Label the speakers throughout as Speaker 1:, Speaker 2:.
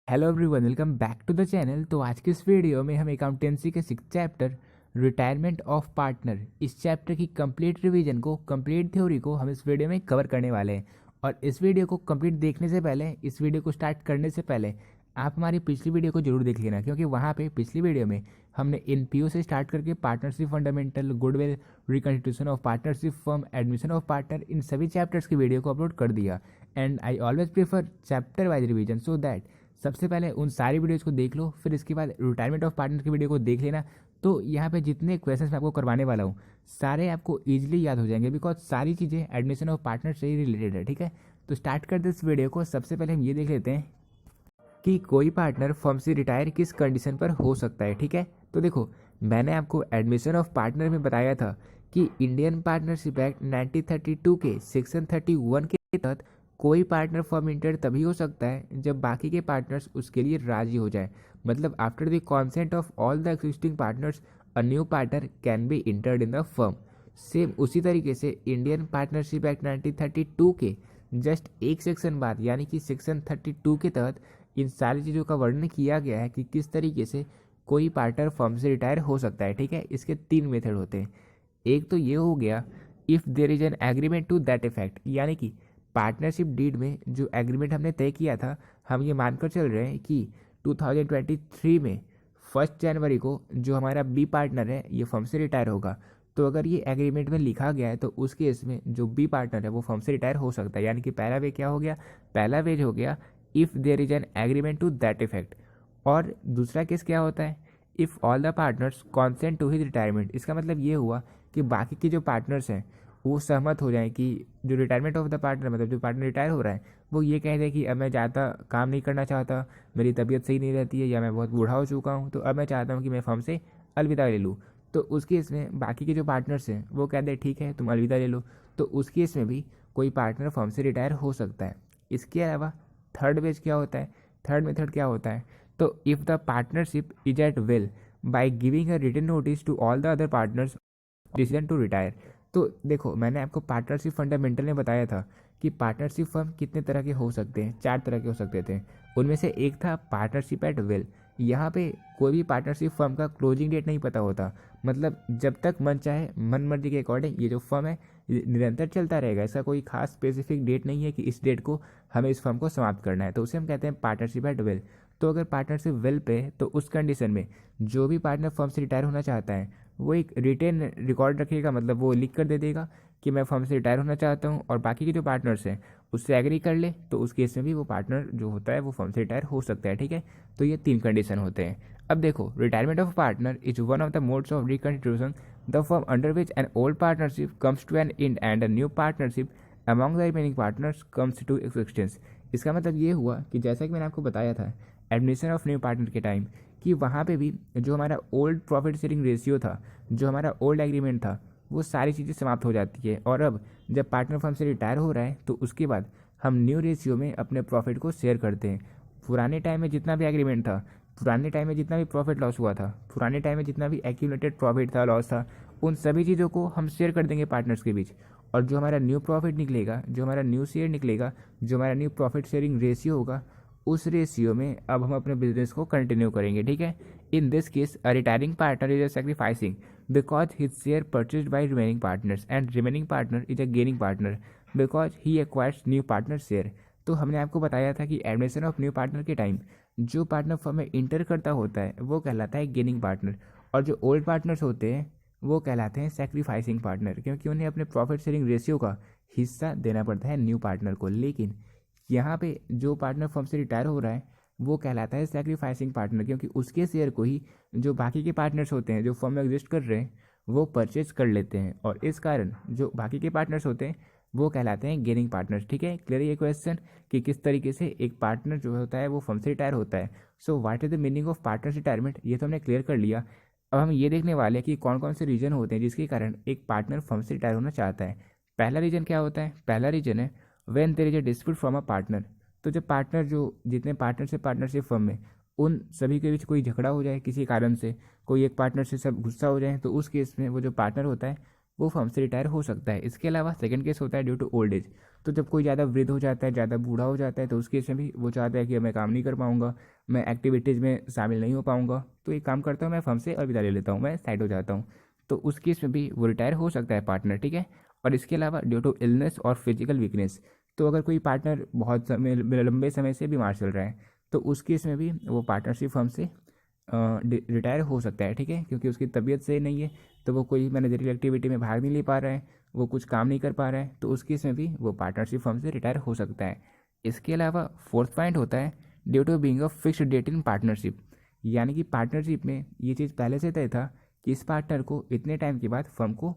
Speaker 1: Hello everyone, welcome back to the channel. तो आज की इस वीडियो में हम अकाउंटेंसी के 6th chapter retirement of partner इस चैप्टर की कंप्लीट रिवीजन को, कंप्लीट थ्योरी को हम इस वीडियो में कवर करने वाले हैं। और इस वीडियो को कंप्लीट देखने से पहले, इस वीडियो को स्टार्ट करने से पहले आप हमारी पिछली वीडियो को जरूर देख लेना, क्योंकि वहाँ पे पिछली वीडियो में हमने एनपीओ से स्टार्ट करके partnership fundamental, goodwill, reconstitution of partnership firm, admission of partner, इन सभी चैप्टर्स की वीडियो को अपलोड कर दिया। And I always prefer chapter wise revision, so that सबसे पहले उन सारी वीडियोज़ को देख लो, फिर इसके बाद रिटायरमेंट ऑफ पार्टनर की वीडियो को देख लेना। तो यहाँ पे जितने क्वेश्चंस मैं आपको करवाने वाला हूँ सारे आपको ईजिली याद हो जाएंगे, बिकॉज सारी चीज़ें एडमिशन ऑफ पार्टनर से ही रिलेटेड है। ठीक है, तो स्टार्ट करते इस वीडियो को। सबसे पहले हम ये देख लेते हैं कि कोई पार्टनर फर्म से रिटायर किस कंडीशन पर हो सकता है। ठीक है, तो देखो, मैंने आपको एडमिशन ऑफ पार्टनर में बताया था कि इंडियन पार्टनरशिप एक्ट 1932 के सेक्शन 31 के तहत कोई पार्टनर फर्म इंटर तभी हो सकता है जब बाकी के पार्टनर्स उसके लिए राजी हो जाए। मतलब after the consent of all the existing partners a new partner can be entered in the firm. Same उसी तरीके से इंडियन पार्टनरशिप एक्ट 1932 के जस्ट एक सेक्शन बाद, यानी कि सेक्शन 32 के तहत इन सारी चीज़ों का वर्णन किया गया है कि किस तरीके से कोई पार्टनर फर्म से रिटायर हो सकता है। ठीक है, इसके 3 मेथड होते हैं। एक तो ये हो गया if there is an agreement to that effect, यानी कि पार्टनरशिप डीड में जो एग्रीमेंट हमने तय किया था, हम ये मानकर चल रहे हैं कि 2023 में 1 जनवरी को जो हमारा बी पार्टनर है ये फर्म से रिटायर होगा। तो अगर ये एग्रीमेंट में लिखा गया है तो उस केस में जो बी पार्टनर है वो फर्म से रिटायर हो सकता है। यानी कि पहला वे क्या हो गया, पहला वे हो गया if there is an agreement to that effect. और दूसरा केस क्या होता है, if all the partners consent to his retirement. इसका मतलब ये हुआ कि बाकी के जो पार्टनर्स हैं वो सहमत हो जाएं कि जो रिटायरमेंट ऑफ द पार्टनर, मतलब जो पार्टनर रिटायर हो रहा है, वो ये कह दे कि अब मैं ज़्यादा काम नहीं करना चाहता, मेरी तबीयत सही नहीं रहती है, या मैं बहुत बूढ़ा हो चुका हूँ, तो अब मैं चाहता हूँ कि मैं फर्म से अलविदा ले लूँ। तो उस केस में बाकी के जो पार्टनर्स हैं वो कहते हैं ठीक है तुम अलविदा ले लो। तो उस केस में भी कोई पार्टनर फर्म से रिटायर हो सकता है। इसके अलावा थर्ड वेज क्या होता है, थर्ड मेथड क्या होता है, तो if the partnership is at will by giving a written notice to all the other partners decision to retire. तो देखो, मैंने आपको पार्टनरशिप फंडामेंटल में बताया था कि पार्टनरशिप फर्म कितने तरह के हो सकते हैं, 4 तरह के हो सकते थे। उनमें से एक था पार्टनरशिप एट विल। यहाँ पे कोई भी पार्टनरशिप फर्म का क्लोजिंग डेट नहीं पता होता, मतलब जब तक मन चाहे, मन मर्जी के अकॉर्डिंग ये जो फर्म है निरंतर चलता रहेगा। ऐसा कोई खास स्पेसिफिक डेट नहीं है कि इस डेट को हमें इस फर्म को समाप्त करना है, तो उसे हम कहते हैं पार्टनरशिप एट विल। तो अगर पार्टनरशिप विल पे, तो उस कंडीशन में जो भी पार्टनर फर्म से रिटायर होना चाहता है वो एक रिटेन रिकॉर्ड रखेगा, मतलब वो लिख कर दे देगा कि मैं फर्म से रिटायर होना चाहता हूँ, और बाकी के जो पार्टनर्स हैं उससे एग्री कर ले, तो उस केस में भी वो पार्टनर जो होता है वो फर्म से रिटायर हो सकता है। ठीक है, तो ये 3 कंडीशन होते हैं। अब देखो, retirement of partner is one of the modes of reconstitution the firm under which an old partnership comes to an end and a new partnership among the remaining partners comes to existence. इसका मतलब ये हुआ कि जैसा कि मैंने आपको बताया था एडमिशन ऑफ न्यू पार्टनर के टाइम, कि वहाँ पे भी जो हमारा ओल्ड प्रॉफिट शेयरिंग रेशियो था, जो हमारा ओल्ड एग्रीमेंट था, वो सारी चीज़ें समाप्त हो जाती है। और अब जब पार्टनर फर्म से रिटायर हो रहा है तो उसके बाद हम न्यू रेशियो में अपने प्रॉफिट को शेयर करते हैं। पुराने टाइम में जितना भी एग्रीमेंट था, पुराने टाइम में जितना भी प्रॉफिट लॉस हुआ था, पुराने टाइम में जितना भी एक्यूमुलेटेड प्रॉफिट था, लॉस था, उन सभी चीज़ों को हम शेयर कर देंगे पार्टनर्स के बीच। और जो हमारा न्यू प्रॉफिट निकलेगा, जो हमारा न्यू शेयर निकलेगा, जो हमारा न्यू प्रॉफिट शेयरिंग रेशियो होगा, उस रेशियो में अब हम अपने बिजनेस को कंटिन्यू करेंगे। ठीक है, in this case a retiring partner is a sacrificing because his share purchased bye remaining partners and remaining partner is a gaining partner because he acquires new partner share. तो हमने आपको बताया था कि एडमिशन ऑफ न्यू पार्टनर के time जो partner firm में inter करता होता है वो कहलाता है गेनिंग पार्टनर, और जो ओल्ड पार्टनर्स होते हैं वो कहलाते हैं सेक्रीफाइसिंग पार्टनर, क्योंकि उन्हें अपने प्रॉफिट शेयरिंग रेशियो का हिस्सा देना पड़ता है न्यू पार्टनर को। लेकिन यहाँ पे जो पार्टनर फर्म से रिटायर हो रहा है वो कहलाता है सेक्रीफाइसिंग पार्टनर, क्योंकि उसके शेयर को ही जो बाकी के पार्टनर्स होते हैं जो फर्म में एग्जिस्ट कर रहे हैं वो परचेज कर लेते हैं, और इस कारण जो बाकी के पार्टनर्स होते हैं वो कहलाते हैं गेनिंग पार्टनर्स। ठीक है, क्लियर ये क्वेश्चन कि किस तरीके से एक पार्टनर जो होता है वो फर्म से रिटायर होता है। So what is the meaning of partners retirement, ये तो हमने क्लियर कर लिया। अब हम ये देखने वाले हैं कि कौन कौन से रीजन होते हैं जिसके कारण एक पार्टनर फर्म से रिटायर होना चाहता है। पहला रीजन क्या होता है, पहला रीजन है when there is a dispute from a partner. तो जब पार्टनर, जो जितने पार्टनरशिप फर्म में, उन सभी के बीच कोई झगड़ा हो जाए किसी कारण से, कोई एक पार्टनर से सब गुस्सा हो जाए, तो उस केस में वो जो पार्टनर होता है वो फर्म से रिटायर हो सकता है। इसके अलावा सेकंड केस होता है ड्यू टू ओल्ड एज। तो जब कोई ज़्यादा वृद्ध हो जाता है, ज़्यादा बूढ़ा हो जाता है, तो उस केस में भी वो चाहता है कि मैं काम नहीं कर पाऊँगा, मैं एक्टिविटीज़ में शामिल नहीं हो पाऊँगा, तो एक काम करता हूँ, मैं फर्म से अलविदा ले लेता हूँ, मैं साइड हो जाता हूँ। तो उस केस में भी वो रिटायर हो सकता है पार्टनर, ठीक है। और इसके अलावा ड्यू टू इलनेस और फिजिकल वीकनेस, तो अगर कोई पार्टनर बहुत समय लंबे समय से बीमार चल रहा है, तो उस केस में भी वो पार्टनरशिप फर्म से रिटायर हो सकता है, ठीक है, क्योंकि उसकी तबीयत सही नहीं है, तो वो कोई मैनेजरियल एक्टिविटी में भाग नहीं ले पा रहा है, वो कुछ काम नहीं कर पा रहा है, तो उस केस में भी वो पार्टनरशिप फर्म से रिटायर हो सकता है। इसके अलावा फोर्थ पॉइंट होता है due to being a fixed date in partnership, यानी कि पार्टनरशिप में ये चीज़ पहले से तय था कि इस पार्टनर को इतने टाइम के बाद फर्म को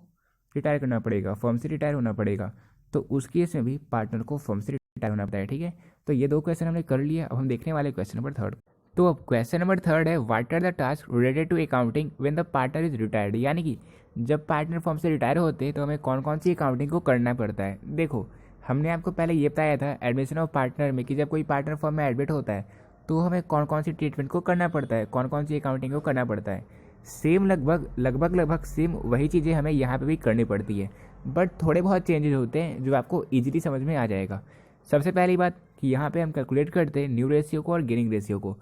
Speaker 1: रिटायर करना पड़ेगा, फर्म से रिटायर होना पड़ेगा, तो उस केस में भी पार्टनर को फर्म से रिटायर होना पड़ता है, ठीक है। तो ये 2 क्वेश्चन हमने कर लिया। अब हम देखने वाले क्वेश्चन नंबर थर्ड। तो अब क्वेश्चन नंबर थर्ड है, what are the task related to accounting when the partner is retired, यानी कि जब पार्टनर फर्म से रिटायर होते हैं तो हमें कौन कौन सी अकाउंटिंग को करना पड़ता है। देखो, हमने आपको पहले ये बताया था एडमिशन ऑफ पार्टनर में कि जब कोई पार्टनर फर्म में एडमिट होता है तो हमें कौन कौन सी ट्रीटमेंट को करना पड़ता है, कौन कौन सी अकाउंटिंग को करना पड़ता है। सेम लगभग सेम वही चीज़ें हमें यहाँ पे भी करनी पड़ती है, बट थोड़े बहुत चेंजेस होते हैं जो आपको ईजिली समझ में आ जाएगा। सबसे पहली बात कि यहाँ पे हम कैलकुलेट करते हैं न्यू रेशियो को और गेनिंग रेशियो को,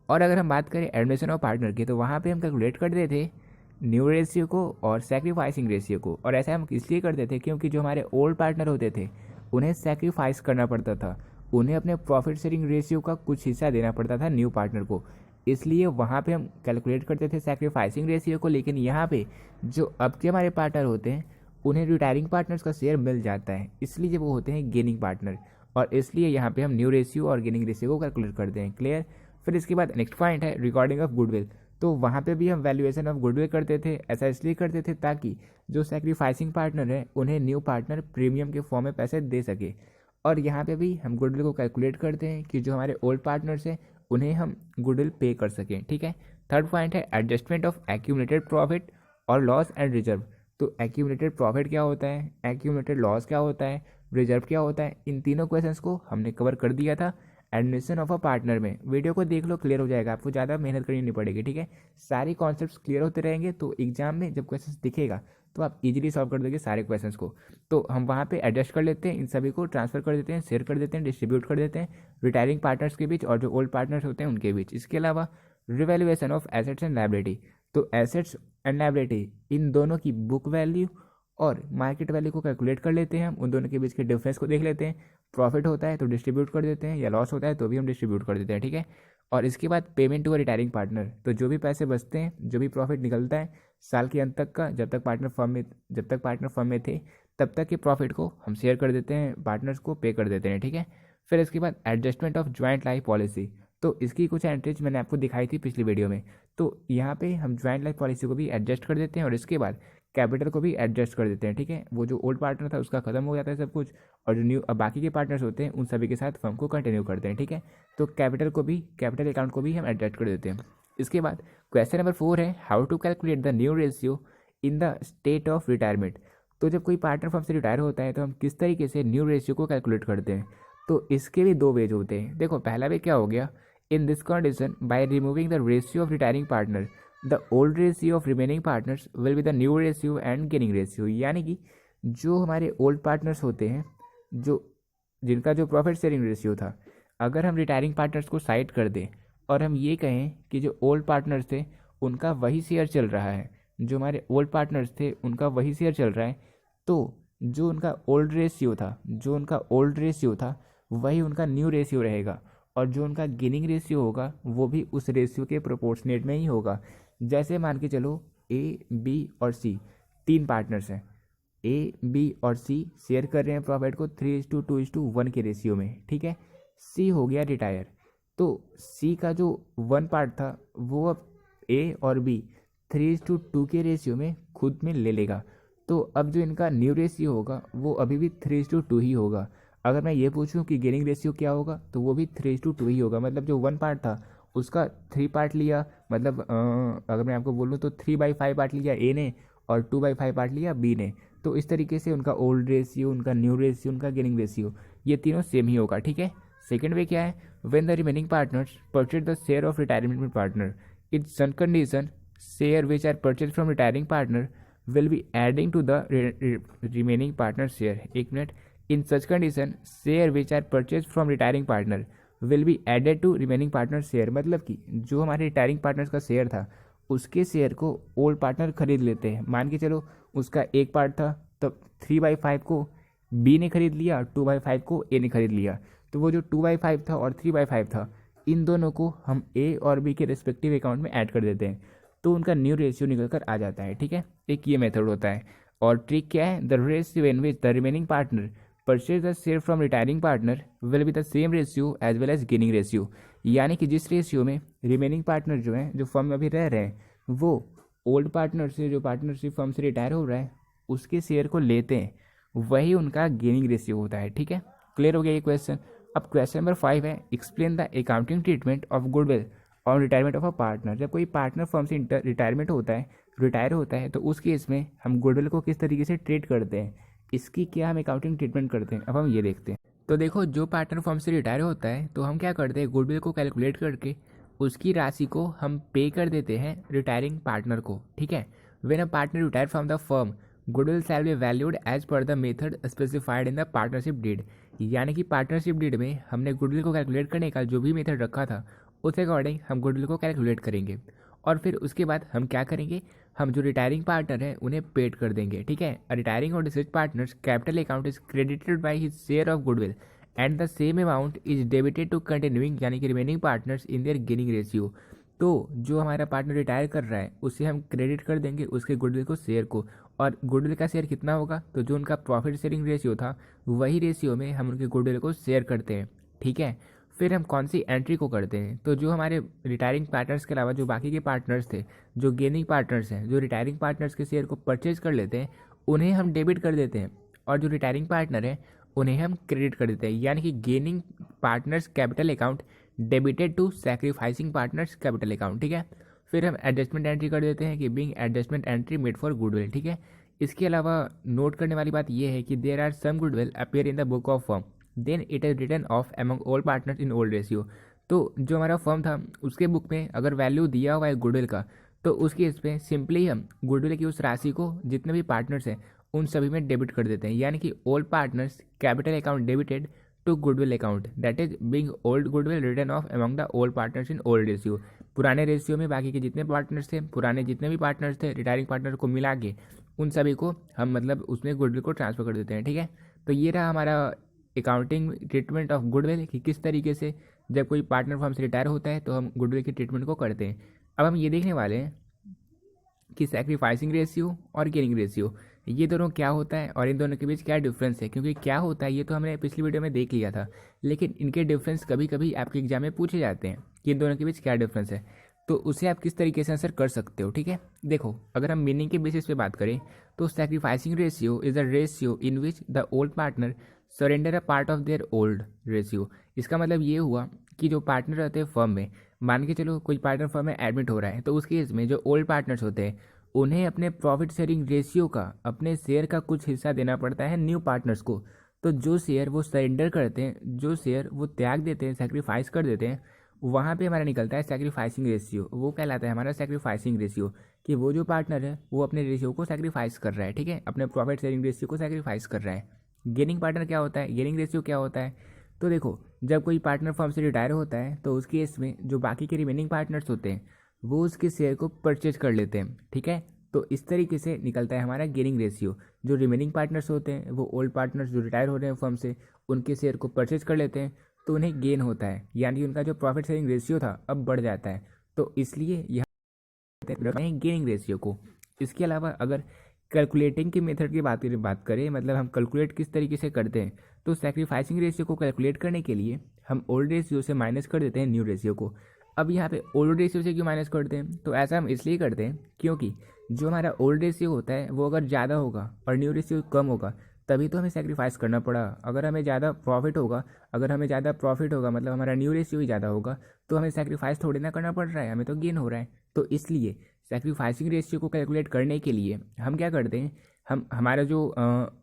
Speaker 1: और अगर हम बात करें एडमिशन ऑफ पार्टनर की तो वहाँ पे हम कैलकुलेट करते थे न्यू रेशियो को और सैक्रिफाइसिंग रेशियो को। और ऐसा हम इसलिए करते थे क्योंकि जो हमारे ओल्ड पार्टनर होते थे उन्हें सैक्रिफाइस करना पड़ता था, उन्हें अपने प्रॉफिट शेयरिंग रेशियो का कुछ हिस्सा देना पड़ता था न्यू पार्टनर को, इसलिए वहाँ पे हम कैलकुलेट करते थे सैक्रिफाइसिंग रेशियो को। लेकिन यहाँ पे जो अब के हमारे पार्टनर होते हैं उन्हें रिटायरिंग पार्टनर्स का शेयर मिल जाता है, इसलिए वो होते हैं गेनिंग पार्टनर, और इसलिए यहाँ पे हम न्यू रेशियो और गेनिंग रेशियो को कैलकुलेट करते हैं। क्लियर। फिर इसके बाद नेक्स्ट पॉइंट है रिकॉर्डिंग ऑफ गुडविल, तो वहाँ पे भी हम वैल्यूएशन ऑफ गुडविल करते थे। ऐसा इसलिए करते थे ताकि जो सैक्रिफाइसिंग पार्टनर है उन्हें न्यू पार्टनर प्रीमियम के फॉर्म में पैसे दे सके, और यहाँ पे भी हम गुडविल को कैलकुलेट करते हैं कि जो हमारे ओल्ड पार्टनर्स हैं उन्हें हम गुडविल पे कर सकें, ठीक है। थर्ड पॉइंट है एडजस्टमेंट ऑफ एक्यूमुलेटेड प्रॉफिट और लॉस एंड रिजर्व, तो एक्यूमुलेटेड प्रॉफिट क्या होता है, एक्यूमुलेटेड लॉस क्या होता है, रिजर्व क्या होता है, इन तीनों क्वेश्चंस को हमने कवर कर दिया था एडमिशन ऑफ अ पार्टनर में। वीडियो को देख लो, क्लियर हो जाएगा, आपको ज़्यादा मेहनत करनी नहीं पड़ेगी, ठीक है। सारे कॉन्सेप्ट्स क्लियर होते रहेंगे तो एग्जाम में जब क्वेश्चंस दिखेगा तो आप इजीली सॉल्व कर दोगे सारे क्वेश्चंस को। तो हम वहाँ पे एडजस्ट कर लेते हैं, इन सभी को ट्रांसफर कर देते हैं, शेयर कर देते हैं, डिस्ट्रीब्यूट कर देते हैं रिटायरिंग पार्टनर्स के बीच और जो ओल्ड पार्टनर्स होते हैं उनके बीच। इसके अलावा revaluation of assets and liability, तो एसेट्स एंड लायबिलिटी इन दोनों की बुक वैल्यू और मार्केट वैल्यू को कैलकुलेट कर लेते हैं, हम उन दोनों के बीच के डिफरेंस को देख लेते हैं, प्रॉफिट होता है तो डिस्ट्रीब्यूट कर देते हैं, या लॉस होता है तो भी हम डिस्ट्रीब्यूट कर देते हैं, ठीक है। और इसके बाद payment to a retiring partner, तो जो भी पैसे बचते हैं, जो भी प्रॉफिट निकलता है साल के अंत तक का, जब तक पार्टनर फर्म में थे तब तक के प्रॉफिट को हम शेयर कर देते हैं, पार्टनर्स को पे कर देते हैं, ठीक है। फिर इसके बाद adjustment of joint life policy, तो इसकी कुछ एंट्रीज मैंने आपको दिखाई थी पिछली वीडियो में, तो यहाँ पे हम ज्वाइंट लाइफ पॉलिसी को भी एडजस्ट कर देते हैं और इसके बाद कैपिटल को भी एडजस्ट कर देते हैं, ठीक है। वो जो ओल्ड पार्टनर था उसका खत्म हो जाता है सब कुछ, और जो न्यू बाकी के पार्टनर्स होते हैं उन सभी के साथ फर्म को कंटिन्यू करते हैं, ठीक है। तो कैपिटल अकाउंट को भी हम एडजस्ट कर देते हैं। इसके बाद क्वेश्चन नंबर 4 है how to calculate the new ratio in the state of retirement, तो जब कोई पार्टनर फर्म से रिटायर होता है तो हम किस तरीके से न्यू रेशियो को कैलकुलेट करते हैं। तो इसके भी 2 वेज होते हैं। देखो, पहला वे क्या हो गया, in this condition by removing the ratio of retiring partner the old ratio of remaining partners will be the new ratio and gaining ratio, यानी कि जो हमारे ओल्ड पार्टनर्स होते हैं, जो जिनका जो प्रॉफिट शेयरिंग रेशियो था, अगर हम रिटायरिंग पार्टनर्स को साइड कर दें और हम ये कहें कि जो ओल्ड पार्टनर्स थे उनका वही शेयर चल रहा है, जो हमारे ओल्ड पार्टनर्स थे उनका वही शेयर चल रहा है, तो जो उनका ओल्ड रेशियो था वही उनका न्यू रेशियो रहेगा, और जो उनका गेनिंग रेशियो होगा वो भी उस रेशियो के प्रोपोर्शनेट में ही होगा। जैसे मान के चलो ए, बी और सी 3 पार्टनर्स हैं, ए, बी और सी शेयर कर रहे हैं प्रॉफिट को 3:2:1 के रेशियो में, ठीक है। सी हो गया रिटायर, तो सी का जो 1 पार्ट था वो अब ए और बी 3:2 के रेशियो में खुद में ले लेगा, तो अब जो इनका न्यू रेशियो होगा वो अभी भी 3:2 ही होगा। अगर मैं ये पूछूं कि गेनिंग रेशियो क्या होगा तो वो भी 3:2 ही होगा, मतलब जो 1 पार्ट था उसका 3 पार्ट लिया, मतलब अगर मैं आपको बोलूँ तो 3/5 पार्ट लिया ए ने और 2/5 पार्ट लिया बी ने, तो इस तरीके से उनका ओल्ड रेशियो, उनका न्यू रेशियो, उनका गेनिंग रेशियो ये तीनों सेम ही होगा, ठीक है। सेकेंड वे क्या है, when the remaining partners purchase the share of retirement partner it's some condition share which are purchase from retiring partner will be adding to the remaining partner share. एक minute, in such condition share which are purchase from retiring partner will be added to remaining partner share. मतलब कि जो हमारे retiring partners का share था उसके share को old partner खरीद लेते हैं। मान के चलो उसका एक पार्ट था, तब 3/5 को बी ने खरीद लिया, 2/5 को ए ने खरीद लिया। तो वो जो 2/5 था और 3/5 था, इन दोनों को हम ए और बी के रिस्पेक्टिव अकाउंट में ऐड कर देते हैं, तो उनका न्यू रेशियो निकल कर आ जाता है। ठीक है, एक ये मेथड होता है। और ट्रिक क्या है, the ratio in which the remaining partner purchase the share from retiring partner will be the same ratio as well as gaining ratio. यानी कि जिस रेशियो में रिमेनिंग पार्टनर जो है, जो फर्म में अभी रह रहे हैं, वो ओल्ड पार्टनर से, जो पार्टनरशिप फर्म से रिटायर हो रहा है, उसके शेयर को लेते हैं, वही उनका गेनिंग रेशियो होता है। ठीक है, क्लियर हो गया ये क्वेश्चन। अब क्वेश्चन नंबर 5 है, explain the accounting treatment of goodwill on retirement of a partner. जब कोई पार्टनर फर्म से रिटायरमेंट होता है, रिटायर होता है, तो उस केस में हम गुडविल को किस तरीके से ट्रीट करते हैं, इसकी क्या हम अकाउंटिंग ट्रीटमेंट करते हैं, अब हम ये देखते हैं। तो देखो, जो पार्टनर फर्म से रिटायर होता है तो हम क्या करते हैं, गुडविल को कैलकुलेट करके उसकी राशि को हम पे कर देते हैं रिटायरिंग पार्टनर को। ठीक है, when a partner retire from the firm goodwill shall be valued as per the method specified in the partnership deed. यानी कि पार्टनरशिप डीड में हमने गुडविल को कैलकुलेट करने का जो भी मेथड रखा था, उस अकॉर्डिंग हम गुडविल को कैलकुलेट करेंगे। और फिर उसके बाद हम क्या करेंगे, हम जो रिटायरिंग पार्टनर है उन्हें पेड कर देंगे। ठीक है, रिटायरिंग और deceased partners capital account is credited by his share of goodwill and the same amount is debited to continuing यानी कि remaining partners in their gaining ratio. तो जो हमारा पार्टनर रिटायर कर रहा है उसे हम क्रेडिट कर देंगे उसके गुडविल को, शेयर को। और गुडविल का शेयर कितना होगा, तो जो उनका प्रॉफिट शेयरिंग रेशियो था वही रेशियो में हम उनके गुडविल को शेयर करते हैं। ठीक है, फिर हम कौन सी एंट्री को करते हैं, तो जो हमारे रिटायरिंग पार्टनर्स के अलावा जो बाकी के पार्टनर्स थे, जो गेनिंग पार्टनर्स हैं, जो रिटायरिंग पार्टनर्स के शेयर को परचेज कर लेते हैं, उन्हें हम डेबिट कर देते हैं। और जो रिटायरिंग पार्टनर है उन्हें हम क्रेडिट कर देते हैं। यानी कि gaining partners capital account debited to sacrificing partners capital account. ठीक है, फिर हम एडजस्टमेंट एंट्री कर देते हैं कि being adjustment entry made for goodwill. ठीक है, इसके अलावा नोट करने वाली बात यह है कि there are some goodwill appear in the book of firm then it is written off among all partners in old ratio. तो जो हमारा फर्म था उसके बुक में अगर वैल्यू दिया हुआ है गुडविल का, तो उस केस पे सिंपली हम गुडविल की उस राशि को जितने भी पार्टनर्स हैं उन सभी में डेबिट कर देते हैं। यानी कि old partners capital account debited to goodwill account that is being old goodwill written off among the old partners in old ratio. पुराने रेशियो में बाकी के जितने पार्टनर्स थे, पुराने जितने भी पार्टनर्स थे रिटायरिंग पार्टनर को मिला के, उन सभी को हम मतलब उसमें गुडविल को ट्रांसफर कर देते हैं। ठीक है, तो ये रहा हमारा अकाउंटिंग ट्रीटमेंट ऑफ गुडविल कि किस तरीके से जब कोई पार्टनर फर्म से रिटायर होता है तो हम गुडविल की ट्रीटमेंट को करते हैं। अब हम ये देखने वाले हैं कि सैक्रिफाइसिंग रेशियो और गेनिंग रेशियो ये दोनों क्या होता है और इन दोनों के बीच क्या डिफरेंस है। क्योंकि क्या होता है ये तो हमने पिछली वीडियो में देख लिया था, लेकिन इनके डिफरेंस कभी कभी आपके एग्जाम में पूछे जाते हैं कि इन दोनों के बीच क्या डिफरेंस है, तो उसे आप किस तरीके से आंसर कर सकते हो। ठीक है, देखो, अगर हम मीनिंग के बेसिस पे बात करें तो sacrificing ratio is the ratio in which the old partner surrender a part of their old ratio. इसका मतलब ये हुआ कि जो पार्टनर रहते हैं फर्म में, मान के चलो कोई पार्टनर फर्म में एडमिट हो रहा है, तो उस केस में जो ओल्ड पार्टनर्स होते हैं उन्हें अपने प्रॉफिट शेयरिंग रेशियो का, अपने शेयर का कुछ हिस्सा देना पड़ता है न्यू पार्टनर्स को। तो जो शेयर वो सरेंडर करते हैं, जो शेयर वो त्याग देते हैं, सेक्रीफाइस कर देते हैं, वहाँ पे हमारा निकलता है सैक्रिफाइसिंग रेशियो। वो कहलाता है हमारा सैक्रिफाइसिंग रेशियो, कि वो जो पार्टनर है वो अपने रेशियो को सैक्रिफाइस कर रहा है। ठीक है, अपने प्रॉफिट शेयरिंग रेशियो को सैक्रिफाइस कर रहा है। गेनिंग पार्टनर क्या होता है, गेनिंग रेशियो क्या होता है, तो देखो, जब कोई पार्टनर फर्म से रिटायर होता है तो उस केस में जो बाकी के रिमेनिंग पार्टनर्स होते हैं वो उसके शेयर को परचेज कर लेते हैं। ठीक है, तो इस तरीके से निकलता है हमारा गेनिंग रेशियो। जो रिमेनिंग पार्टनर्स होते हैं वो ओल्ड पार्टनर्स जो रिटायर हो रहे हैं फर्म से, उनके शेयर को परचेज कर लेते हैं, तो उन्हें गेन होता है, यानी कि उनका जो प्रॉफिट शेयरिंग रेशियो था अब बढ़ जाता है। तो इसलिए यहाँ गेनिंग रेशियो को। इसके अलावा अगर कैलकुलेटिंग की मेथड की बात करें, मतलब हम कैलकुलेट किस तरीके से करते हैं, तो सैक्रिफाइसिंग रेशियो को कैलकुलेट करने के लिए हम ओल्ड रेशियो से माइनस कर देते हैं न्यू रेशियो को। अब यहाँ पे ओल्ड रेशियो से क्यों माइनस करते हैं, तो ऐसा हम इसलिए करते हैं क्योंकि जो हमारा ओल्ड रेशियो होता है वो अगर ज़्यादा होगा और न्यू रेशियो कम होगा तभी तो हमें सेक्रीफाइस करना पड़ा। अगर हमें ज़्यादा प्रॉफिट होगा, मतलब हमारा न्यू रेशियो ही ज़्यादा होगा, तो हमें सेक्रीफाइस थोड़ी ना करना पड़ रहा है, हमें तो गेन हो रहा है। तो इसलिए सेक्रीफाइसिंग रेशियो को कैलकुलेट करने के लिए हम क्या करते हैं, हम हमारा जो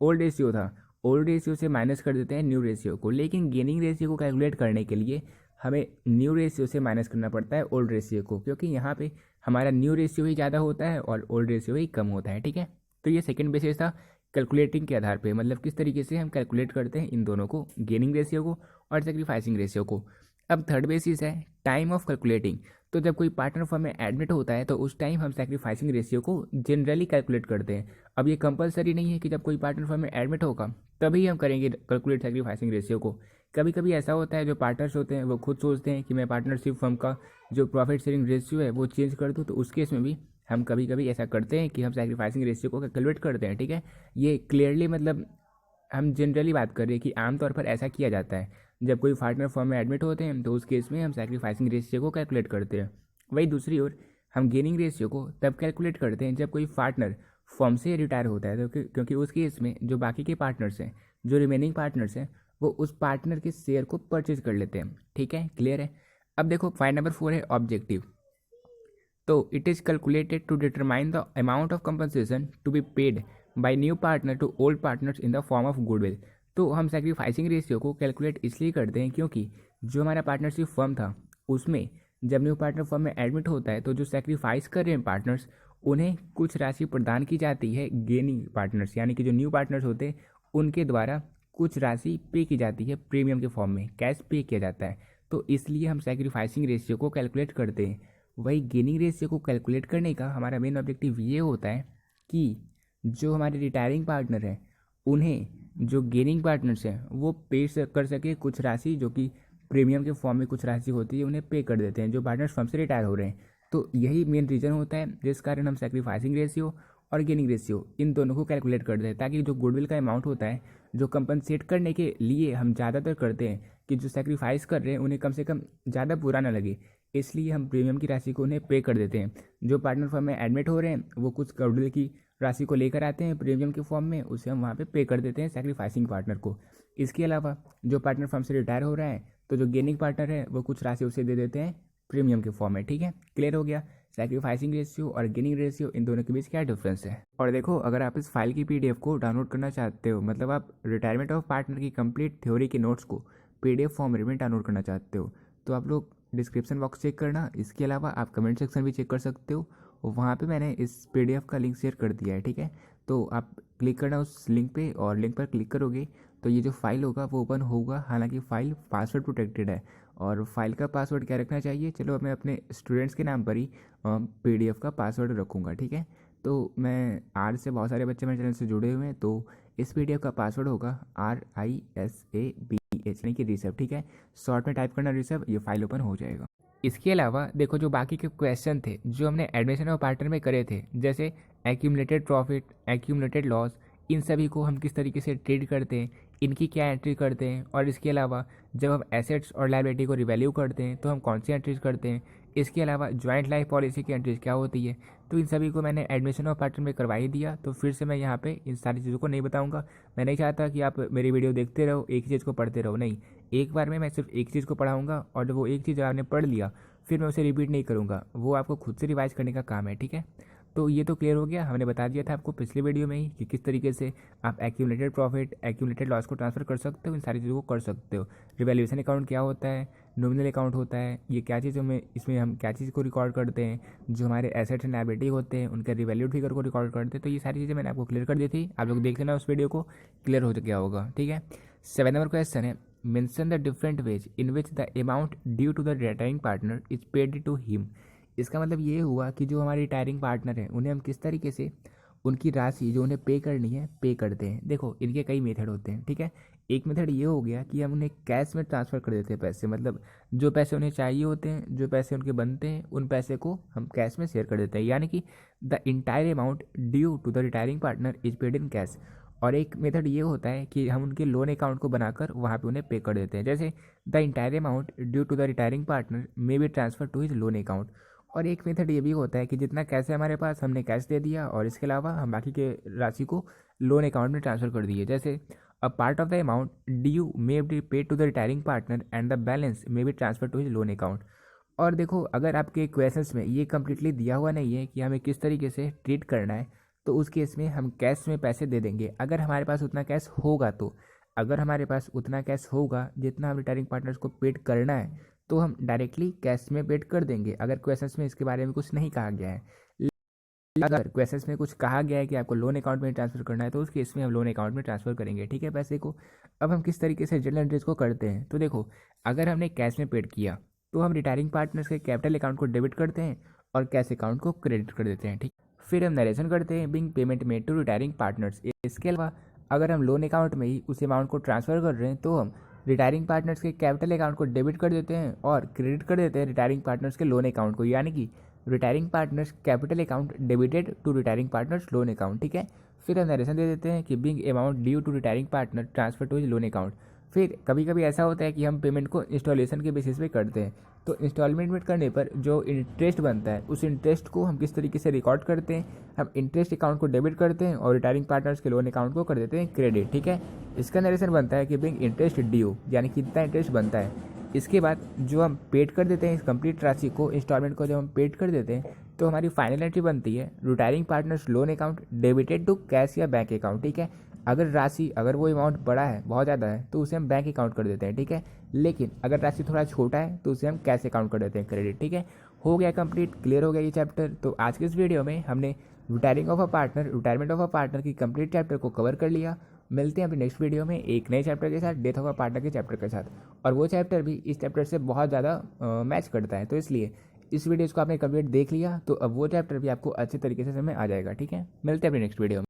Speaker 1: ओल्ड रेशियो था, ओल्ड रेशियो से माइनस कर देते हैं न्यू रेशियो को। लेकिन गेनिंग रेशियो को कैलकुलेट करने के लिए हमें न्यू रेशियो से माइनस करना पड़ता है ओल्ड रेशियो को, क्योंकि यहाँ पे हमारा न्यू रेशियो ही ज़्यादा होता है और ओल्ड रेशियो ही कम होता है। ठीक है, तो ये सेकंड बेसिस था कैलकुलेटिंग के आधार पे, मतलब किस तरीके से हम कैलकुलेट करते हैं इन दोनों को, गेनिंग रेशियो को और सेक्रीफाइसिंग रेशियो को। अब थर्ड बेसिस है टाइम ऑफ कैलकुलेटिंग। तो जब कोई पार्टनर फर्म में एडमिट होता है तो उस टाइम हम सेक्रीफाइसिंग रेशियो को जनरली कैलकुलेट करते हैं। अब ये कंपलसरी नहीं है कि जब कोई पार्टनर फर्म में एडमिट होगा तभी हम करेंगे कैलकुलेट सेक्रीफाइसिंग रेशियो को। कभी कभी ऐसा होता है जो पार्टनर्स होते हैं वो खुद सोचते हैं कि मैं पार्टनरशिप फर्म का जो प्रॉफिट शेयरिंग रेशियो है वो चेंज कर दूँ, तो उस केस में भी हम कभी कभी ऐसा करते हैं कि हम सेक्रीफाइसिंग रेशियो को कैलकुलेट करते हैं। ठीक है, ये क्लियरली मतलब हम जनरली बात कर रहे हैं कि आमतौर पर ऐसा किया जाता है। जब कोई पार्टनर फर्म में एडमिट होते हैं तो उस केस में हम सेक्रीफाइसिंग रेशियो को कैलकुलेट करते हैं। वही दूसरी ओर हम गेनिंग रेशियो को तब कैलकुलेट करते हैं जब कोई पार्टनर फर्म से रिटायर होता है, तो क्योंकि उस केस में जो बाकी के पार्टनर्स हैं, जो रिमेनिंग पार्टनर्स हैं, वो उस पार्टनर के शेयर को परचेज कर लेते हैं। ठीक है, क्लियर है। अब देखो पॉइंट नंबर 4 है ऑब्जेक्टिव। तो it is calculated to determine the amount of compensation to be paid by new partner to old partners in the form of goodwill. तो हम सेक्रीफाइसिंग रेशियो को कैलकुलेट इसलिए करते हैं क्योंकि जो हमारा पार्टनरशिप फर्म था उसमें जब न्यू पार्टनर फर्म में एडमिट होता है तो जो सेक्रीफाइस कर रहे हैं पार्टनर्स, उन्हें कुछ राशि प्रदान की जाती है गेनिंग पार्टनर्स, यानी कि जो न्यू पार्टनर्स होते हैं उनके द्वारा कुछ राशि पे की जाती है प्रीमियम के फॉर्म में, कैश पे किया जाता है। तो इसलिए हम सेक्रीफाइसिंग रेशियो को कैलकुलेट करते हैं। वही गेनिंग रेशियो को कैलकुलेट करने का हमारा मेन ऑब्जेक्टिव ये होता है कि जो हमारे रिटायरिंग पार्टनर हैं उन्हें जो गेनिंग पार्टनर्स हैं वो पे कर सके कुछ राशि, जो कि प्रीमियम के फॉर्म में कुछ राशि होती है उन्हें पे कर देते हैं जो पार्टनर्स फर्म से रिटायर हो रहे हैं। तो यही मेन रीज़न होता है जिस कारण हम सेक्रीफाइसिंग रेशियो और गेनिंग रेशियो इन दोनों को कैलकुलेट करते हैं, ताकि जो गुडविल का अमाउंट होता है जो कंपनसेट करने के लिए हम ज़्यादातर करते हैं कि जो सेक्रीफाइस कर रहे हैं उन्हें कम से कम ज़्यादा बुरा ना लगे, इसलिए हम प्रीमियम की राशि को उन्हें पे कर देते हैं। जो पार्टनर फर्म में एडमिट हो रहे हैं वो कुछ गुडविल की राशि को लेकर आते हैं प्रीमियम के फॉर्म में, उसे हम वहाँ पे कर देते हैं सेक्रीफाइसिंग पार्टनर को। इसके अलावा जो पार्टनर फर्म से रिटायर हो रहा है तो जो गेनिंग पार्टनर है वो कुछ राशि उसे दे देते हैं प्रीमियम के फॉर्म में। ठीक है, क्लियर हो गया सेक्रीफाइसिंग रेशियो और गेनिंग रेशियो इन दोनों के बीच क्या डिफरेंस है। और देखो अगर आप इस फाइल की पीडीएफ को डाउनलोड करना चाहते हो, मतलब आप रिटायरमेंट ऑफ पार्टनर की कंप्लीट थ्योरी के नोट्स को पीडीएफ फॉर्म में डाउनलोड करना चाहते हो तो आप लोग डिस्क्रिप्शन बॉक्स चेक करना। इसके अलावा आप कमेंट सेक्शन भी चेक कर सकते हो, वहाँ पे मैंने इस पीडीएफ का लिंक शेयर कर दिया है। ठीक है, तो आप क्लिक करना उस लिंक पे और लिंक पर क्लिक करोगे तो ये जो फाइल होगा वो ओपन होगा। हालांकि फ़ाइल पासवर्ड प्रोटेक्टेड है और फाइल का पासवर्ड क्या रखना चाहिए, चलो मैं अपने स्टूडेंट्स के नाम पर ही पीडीएफ का पासवर्ड रखूँगा। ठीक है, तो मैं आज से बहुत सारे बच्चे मेरे चैनल से जुड़े हुए हैं, तो इस पीडीएफ का पासवर्ड होगा RISABH, यानी कि रिसर्व। ठीक है, शॉर्ट में टाइप करना रिसर्व, ये फाइल ओपन हो जाएगा। इसके अलावा देखो जो बाकी के क्वेश्चन थे जो हमने एडमिशन ऑफ पार्टनर में करे थे, जैसे एक्यूमुलेटेड प्रॉफिट, एक्यूमुलेटेड लॉस, इन सभी को हम किस तरीके से ट्रीट करते हैं, इनकी क्या एंट्री करते हैं, और इसके अलावा जब हम एसेट्स और लायबिलिटी को रिवैल्यू करते हैं तो हम कौन सी एंट्रीज करते हैं, इसके अलावा जॉइंट लाइफ पॉलिसी की एंट्रीज क्या होती है, तो इन सभी को मैंने एडमिशन ऑफ पार्टनर में करवा ही दिया। तो फिर से मैं यहाँ पे इन सारी चीज़ों को नहीं बताऊँगा। मैं नहीं चाहता कि आप मेरी वीडियो देखते रहो एक चीज़ को पढ़ते रहो, नहीं, एक बार में मैं सिर्फ एक चीज़ को पढ़ाऊँगा और जब वो एक चीज़ आपने पढ़ लिया फिर मैं उसे रिपीट नहीं करूँगा, वो आपको खुद से रिवाइज करने का काम है। ठीक है, तो ये तो क्लियर हो गया। हमने बता दिया था आपको पिछले वीडियो में ही कि किस तरीके से आप एक्यूमुलेटेड प्रॉफिट, एक्यूमुलेटेड लॉस को ट्रांसफर कर सकते हो, इन सारी चीज़ों को कर सकते हो। रिवैल्यूएशन अकाउंट क्या होता है, नॉमिनल अकाउंट होता है, ये क्या चीज़ में इसमें हम क्या चीज़ को रिकॉर्ड करते हैं, जो हमारे एसेट्स एंड लायबिलिटी होते हैं उनके रिवैल्यूड फिगर को रिकॉर्ड करते हैं। तो ये सारी चीज़ें मैंने आपको क्लियर कर दी थी, आप लोग देख लेना उस वीडियो को, क्लियर हो गया होगा। ठीक है, 7 नंबर क्वेश्चन है, mention the different ways in which the amount due to the retiring partner is paid to him. इसका मतलब ये हुआ कि जो हमारे रिटायरिंग पार्टनर हैं उन्हें हम किस तरीके से उनकी राशि जो उन्हें पे करनी है पे करते हैं। देखो इनके कई मेथड होते हैं। ठीक है, एक मेथड ये हो गया कि हम उन्हें कैश में ट्रांसफ़र कर देते हैं पैसे, मतलब जो पैसे उन्हें चाहिए होते हैं, जो पैसे उनके बनते हैं, उन पैसे को हम कैश में शेयर कर देते हैं, यानी कि the entire amount due to the retiring partner is paid in cash. और एक मेथड ये होता है कि हम उनके लोन अकाउंट को बनाकर वहाँ पे उन्हें पे कर देते हैं, जैसे the entire amount due to the retiring partner may be transfer to his loan account. और एक मेथड ये भी होता है कि जितना कैश है हमारे पास हमने कैश दे दिया और इसके अलावा हम बाकी के राशि को लोन अकाउंट में ट्रांसफ़र कर दिए, जैसे a part of the amount due may be paid to the retiring partner and the balance may be transfer to his loan account. और देखो अगर आपके क्वेश्चंस में ये कम्प्लीटली दिया हुआ नहीं है कि हमें किस तरीके से ट्रीट करना है, तो उस केस में हम कैश में पैसे दे देंगे अगर हमारे पास उतना कैश होगा। तो अगर हमारे पास उतना कैश होगा जितना हम रिटायरिंग पार्टनर्स को पेड करना है तो हम डायरेक्टली कैश में पेड कर देंगे, अगर क्वेश्चंस में इसके बारे में कुछ नहीं कहा गया है। अगर क्वेश्चन में कुछ कहा गया है कि आपको लोन अकाउंट में ट्रांसफर करना है तो उस केस में हम लोन अकाउंट में ट्रांसफर करेंगे, ठीक है, पैसे को। अब हम किस तरीके से जर्नल एंट्रीज को करते हैं, तो देखो, अगर हमने कैश में पेड किया तो हम रिटायरिंग पार्टनर्स के कैपिटल अकाउंट को डेबिट करते हैं और कैश अकाउंट को क्रेडिट कर देते हैं, ठीक। फिर हम नरेशन करते हैं being payment made to retiring partners. इसके अलावा अगर हम लोन अकाउंट में ही उस अमाउंट को ट्रांसफर कर रहे हैं तो हम रिटायरिंग पार्टनर्स के कैपिटल अकाउंट को डेबिट कर देते हैं और क्रेडिट कर देते हैं रिटायरिंग पार्टनर्स के लोन अकाउंट को, यानी कि retiring partners capital account debited to retiring partners loan account, ठीक है। फिर हम नरेशन दे देते हैं कि being amount due to retiring partner transfer to his loan account. फिर कभी कभी ऐसा होता है कि हम पेमेंट को इंस्टॉलेशन के बेसिस पे करते हैं, तो इंस्टॉलमेंट में करने पर जो इंटरेस्ट बनता है उस इंटरेस्ट को हम किस तरीके से रिकॉर्ड करते हैं, हम इंटरेस्ट अकाउंट को डेबिट करते हैं और रिटायरिंग पार्टनर्स के लोन अकाउंट को कर देते हैं क्रेडिट, ठीक है। इसका नरेशन बनता है कि बिंग इंटरेस्ट ड्यू, यानी कितना इंटरेस्ट बनता है। इसके बाद जो हम पेड कर देते हैं इस कंप्लीट राशि को, इंस्टॉलमेंट को जब हम पेड कर देते हैं तो हमारी फाइनल एंट्री बनती है retiring partners loan account debited to cash या बैंक अकाउंट, ठीक है। अगर वो अमाउंट बड़ा है, बहुत ज़्यादा है, तो उसे हम बैंक अकाउंट कर देते हैं, ठीक है। लेकिन अगर राशि थोड़ा छोटा है तो उसे हम कैश अकाउंट कर देते हैं क्रेडिट, ठीक है। हो गया कंप्लीट, क्लियर हो गया ये चैप्टर। तो आज के इस वीडियो में हमने retiring of a partner, retirement of a partner की कंप्लीट चैप्टर को कवर कर लिया। मिलते हैं अपने नेक्स्ट वीडियो में एक नए चैप्टर के साथ, डेथ ऑफ अ पार्टनर के चैप्टर के साथ, और वो चैप्टर भी इस चैप्टर से बहुत ज़्यादा मैच करता है, तो इसलिए इस वीडियो को आपने कंप्लीट देख लिया तो अब वो चैप्टर भी आपको अच्छे तरीके से समझ में आ जाएगा, ठीक है। मिलते हैं अपने नेक्स्ट वीडियो में।